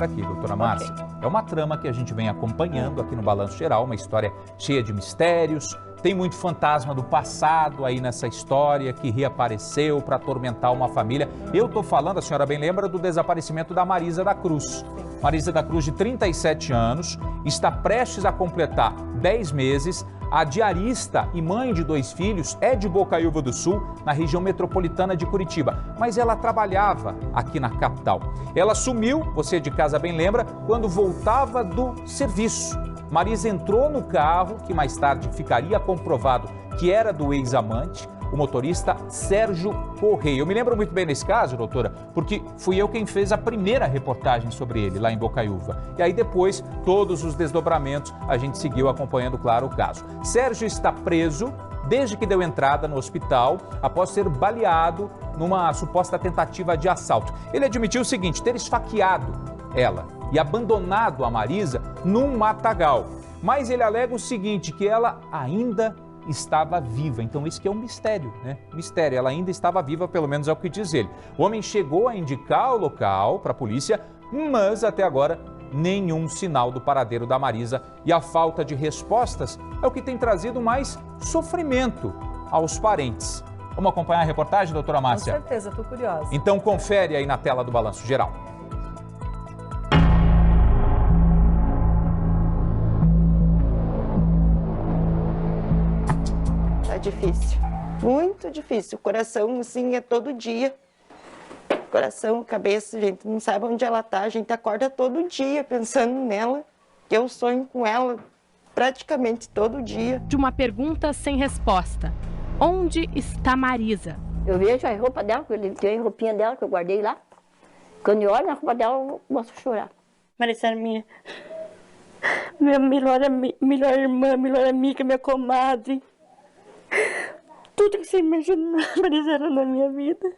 Aqui, doutora Márcia, é uma trama que a gente vem acompanhando aqui no Balanço Geral, uma história cheia de mistérios, tem muito fantasma do passado aí nessa história que reapareceu para atormentar uma família. Eu estou falando, a senhora bem lembra, do desaparecimento da Marisa da Cruz. Marisa da Cruz, de 37 anos, está prestes a completar 10 meses. A diarista e mãe de 2 filhos é de Bocaiúva do Sul, na região metropolitana de Curitiba, mas ela trabalhava aqui na capital. Ela sumiu, você de casa bem lembra, quando voltava do serviço. Marisa entrou no carro, que mais tarde ficaria comprovado que era do ex-amante, o motorista Sérgio Correia. Eu me lembro muito bem desse caso, doutora, porque fui eu quem fez a primeira reportagem sobre ele lá em Bocaiúva. E aí depois, todos os desdobramentos, a gente seguiu acompanhando, claro, o caso. Sérgio está preso desde que deu entrada no hospital, após ser baleado numa suposta tentativa de assalto. Ele admitiu o seguinte, ter esfaqueado ela e abandonado a Marisa num matagal. Mas ele alega o seguinte, que ela ainda estava viva. Então isso que é um mistério, né? Mistério, ela ainda estava viva, pelo menos é o que diz ele. O homem chegou a indicar o local para a polícia, mas até agora nenhum sinal do paradeiro da Marisa. E a falta de respostas é o que tem trazido mais sofrimento aos parentes. Vamos acompanhar a reportagem, doutora Márcia? Com certeza, estou curiosa. Então confere aí na tela do Balanço Geral. É difícil, muito difícil. O coração, assim, é todo dia. Coração, cabeça, a gente não sabe onde ela tá. A gente acorda todo dia pensando nela. Eu sonho com ela praticamente todo dia. De uma pergunta sem resposta. Onde está Marisa? Eu vejo a roupa dela, tem a roupinha dela que eu guardei lá. Quando eu olho na roupa dela, eu posso chorar. Marisa era minha melhor irmã, melhor amiga, minha comadre. Tudo que você imaginar, Marisa era na minha vida.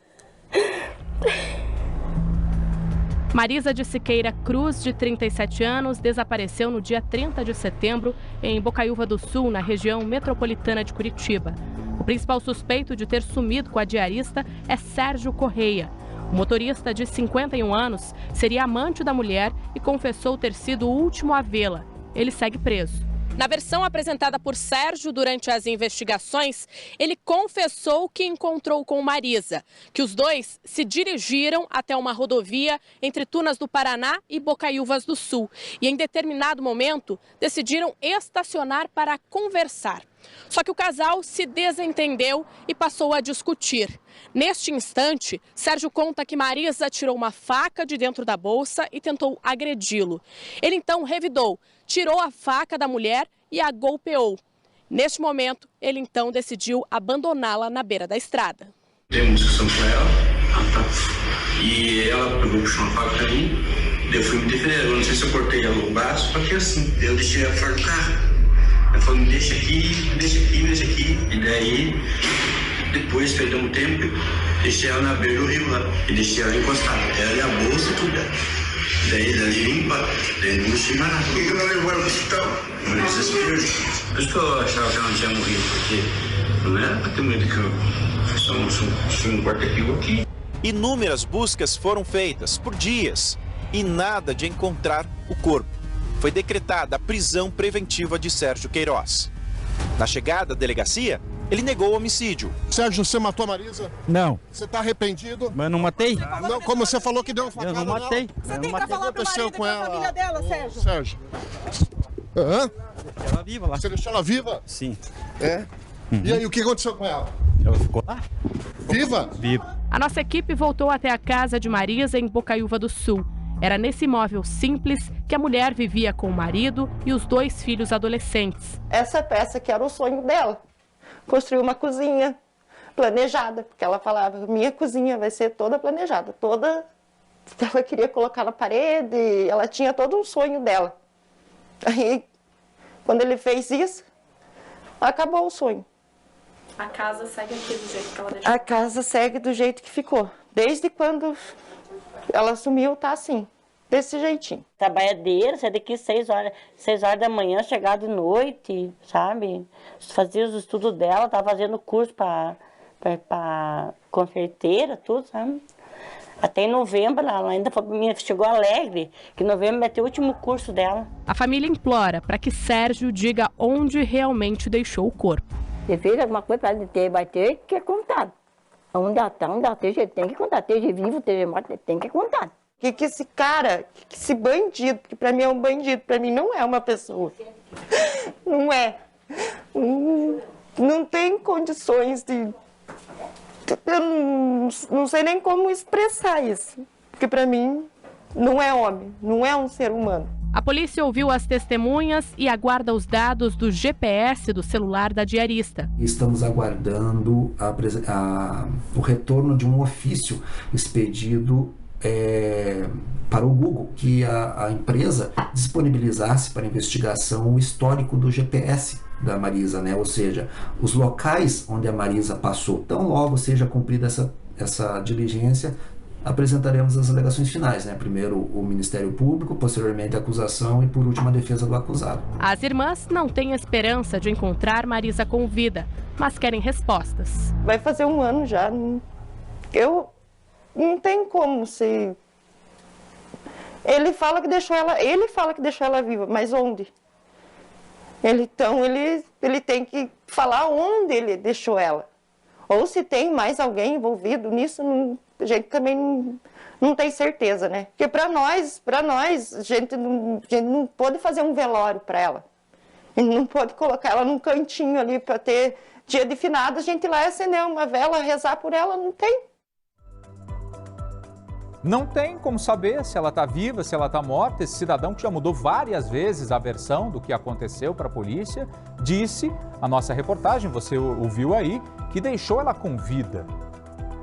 Marisa de Siqueira Cruz, de 37 anos, desapareceu no dia 30 de setembro em Bocaiúva do Sul, na região metropolitana de Curitiba. O principal suspeito de ter sumido com a diarista é Sérgio Correia. O motorista, de 51 anos, seria amante da mulher e confessou ter sido o último a vê-la. Ele segue preso. Na versão apresentada por Sérgio durante as investigações, ele confessou que encontrou com Marisa, que os dois se dirigiram até uma rodovia entre Tunas do Paraná e Bocaiúvas do Sul e, em determinado momento, decidiram estacionar para conversar. Só que o casal se desentendeu e passou a discutir. Neste instante, Sérgio conta que Marisa tirou uma faca de dentro da bolsa e tentou agredi-lo. Ele então revidou, tirou a faca da mulher e a golpeou. Neste momento, ele então decidiu abandoná-la na beira da estrada. Dei uma discussão com ela e ela pegou, puxou uma faca pra mim, eu fui me defender. Eu não sei se eu cortei ela no braço, porque assim, eu deixei ela fora do carro. Ela falou, me deixa aqui, me deixa aqui, me deixa aqui. E daí, depois, perdeu um tempo, deixei ela na beira do rio lá. E deixei ela encostada. Ela e a bolsa e tudo. Daí, dali limpa. Daí não mexi mais nada. Por que ela levou ela pro hospital? No desespero. Por isso que eu achava que ela não tinha morrido, porque não era pra ter medo que eu só um quarto aqui. Inúmeras buscas foram feitas por dias e nada de encontrar o corpo. Foi decretada a prisão preventiva de Sérgio Queiroz. Na chegada à delegacia, ele negou o homicídio. Sérgio, você matou a Marisa? Não. Você está arrependido? Mas não matei. Não, como você falou que deu uma facada Eu não matei. Você tem pra falar pro marido e pra família dela, Sérgio? Sérgio. Hã? Ela viva lá. Você deixou ela viva? Sim. É? E aí, o que aconteceu com ela? Ela ficou lá? Viva? Viva. A nossa equipe voltou até a casa de Marisa em Bocaiúva do Sul. Era nesse imóvel simples que a mulher vivia com o marido e os 2 filhos adolescentes. Essa peça que era o sonho dela. Construir uma cozinha planejada, porque ela falava, minha cozinha vai ser toda planejada, toda... Ela queria colocar na parede, ela tinha todo um sonho dela. Aí, quando ele fez isso, acabou o sonho. A casa segue aqui do jeito que ela deixou? A casa segue do jeito que ficou. Desde quando ela sumiu, tá assim, desse jeitinho. Trabalhadeira, saía daqui 6 horas da manhã, chegar de noite, sabe? Fazia os estudos dela, tava fazendo curso para confeiteira, tudo, sabe? Até em novembro, ela ainda chegou alegre, que em novembro vai ter o último curso dela. A família implora para que Sérgio diga onde realmente deixou o corpo. Se fez alguma coisa para ele vai ter que contar. Onde ela esteja, ele tem que contar. Esteja vivo, esteja morto, ele tem que contar. Que esse cara, que esse bandido, que pra mim é um bandido, pra mim não é uma pessoa. Não é. Não tem condições de... Eu não sei nem como expressar isso. Porque pra mim não é homem, não é um ser humano. A polícia ouviu as testemunhas e aguarda os dados do GPS do celular da diarista. Estamos aguardando o retorno de um ofício expedido para o Google, que a empresa disponibilizasse para investigação o histórico do GPS da Marisa, né? Ou seja, os locais onde a Marisa passou. Tão logo seja cumprida essa diligência, apresentaremos as alegações finais, né? Primeiro o Ministério Público, posteriormente a acusação e por último a defesa do acusado. As irmãs não têm esperança de encontrar Marisa com vida, mas querem respostas. Vai fazer um ano já. Não tem como se... Ele fala que deixou ela viva, mas onde? Então ele tem que falar onde ele deixou ela. Ou se tem mais alguém envolvido nisso, a gente também não tem certeza, né? Porque para nós, a gente não pode fazer um velório para ela. A gente não pode colocar ela num cantinho ali para ter dia de finado, a gente ir lá acender uma vela, rezar por ela, não tem. Não tem como saber se ela está viva, se ela está morta. Esse cidadão, que já mudou várias vezes a versão do que aconteceu para a polícia, disse, a nossa reportagem, você ouviu aí, que deixou ela com vida.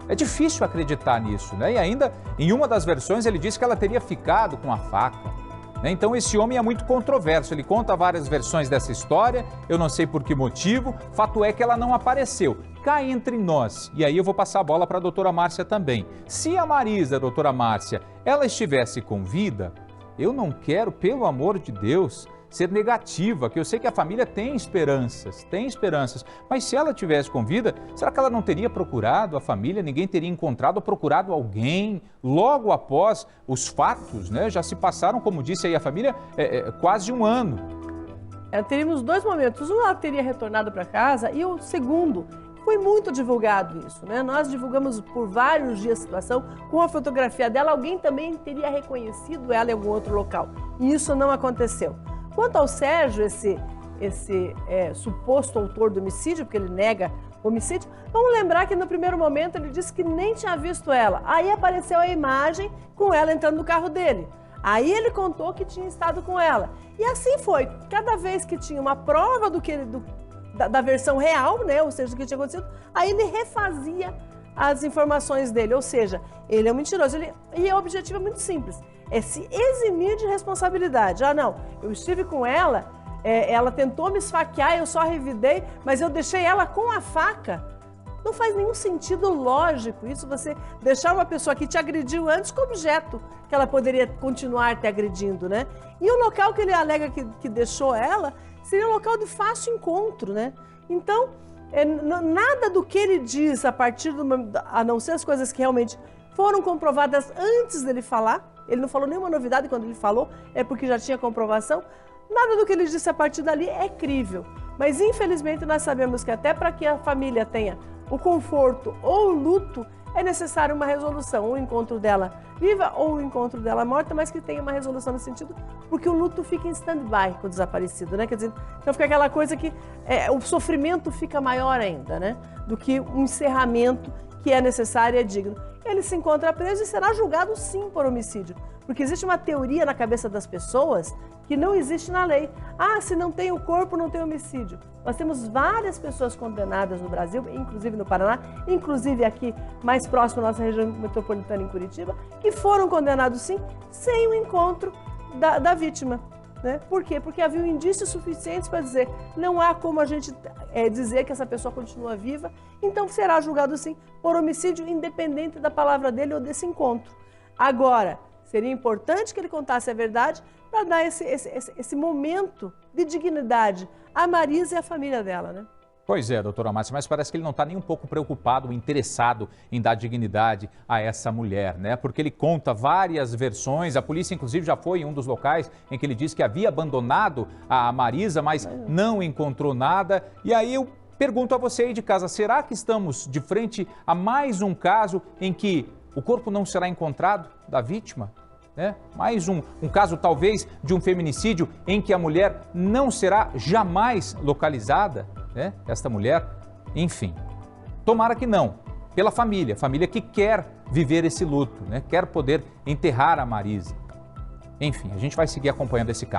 É difícil acreditar nisso, né? E ainda, em uma das versões, ele disse que ela teria ficado com a faca. Então esse homem é muito controverso, ele conta várias versões dessa história, eu não sei por que motivo, fato é que ela não apareceu. Cá entre nós, e aí eu vou passar a bola para a doutora Márcia também. Se a Marisa, doutora Márcia, ela estivesse com vida, eu não quero, pelo amor de Deus, ser negativa, que eu sei que a família tem esperanças, mas se ela tivesse com vida, será que ela não teria procurado a família, ninguém teria encontrado ou procurado alguém logo após os fatos, né? Já se passaram, como disse aí a família, quase um ano. Teríamos dois momentos, um ela teria retornado para casa e o segundo, foi muito divulgado isso, né? Nós divulgamos por vários dias a situação, com a fotografia dela, alguém também teria reconhecido ela em algum outro local, e isso não aconteceu. Quanto ao Sérgio, esse suposto autor do homicídio, porque ele nega o homicídio, vamos lembrar que no primeiro momento ele disse que nem tinha visto ela. Aí apareceu a imagem com ela entrando no carro dele. Aí ele contou que tinha estado com ela. E assim foi. Cada vez que tinha uma prova da versão real, né, ou seja, do que tinha acontecido, aí ele refazia as informações dele. Ou seja, ele é um mentiroso. E o objetivo é muito simples. É se eximir de responsabilidade. Ah, não, eu estive com ela, ela tentou me esfaquear, eu só revidei, mas eu deixei ela com a faca. Não faz nenhum sentido lógico isso, você deixar uma pessoa que te agrediu antes com objeto, que ela poderia continuar te agredindo, né? E o local que ele alega que deixou ela seria um local de fácil encontro, né? Então, nada do que ele diz a partir a não ser as coisas que realmente foram comprovadas antes dele falar. Ele não falou nenhuma novidade quando ele falou, é porque já tinha comprovação. Nada do que ele disse a partir dali é crível. Mas, infelizmente, nós sabemos que até para que a família tenha o conforto ou o luto, é necessário uma resolução. O encontro dela viva ou o encontro dela morta, mas que tenha uma resolução nesse sentido, porque o luto fica em stand-by com o desaparecido, né? Quer dizer, então fica aquela coisa que o sofrimento fica maior ainda, né? Do que um encerramento que é necessário e é digno. Ele se encontra preso e será julgado sim por homicídio, porque existe uma teoria na cabeça das pessoas que não existe na lei. Ah, se não tem o corpo, não tem homicídio. Nós temos várias pessoas condenadas no Brasil, inclusive no Paraná, inclusive aqui mais próximo à nossa região metropolitana em Curitiba, que foram condenados sim, sem o encontro da vítima. Né? Por quê? Porque havia indícios suficientes para dizer não há como a gente dizer que essa pessoa continua viva, então será julgado sim por homicídio, independente da palavra dele ou desse encontro. Agora, seria importante que ele contasse a verdade para dar esse momento de dignidade à Marisa e à família dela, né? Pois é, doutora Márcia, mas parece que ele não está nem um pouco preocupado, interessado em dar dignidade a essa mulher, né? Porque ele conta várias versões, a polícia inclusive já foi em um dos locais em que ele disse que havia abandonado a Marisa, mas não encontrou nada. E aí eu pergunto a você aí de casa, será que estamos de frente a mais um caso em que o corpo não será encontrado da vítima? Mais um caso, talvez, de um feminicídio em que a mulher não será jamais localizada, esta mulher, enfim. Tomara que não, pela família que quer viver esse luto, quer poder enterrar a Marisa. Enfim, a gente vai seguir acompanhando esse caso.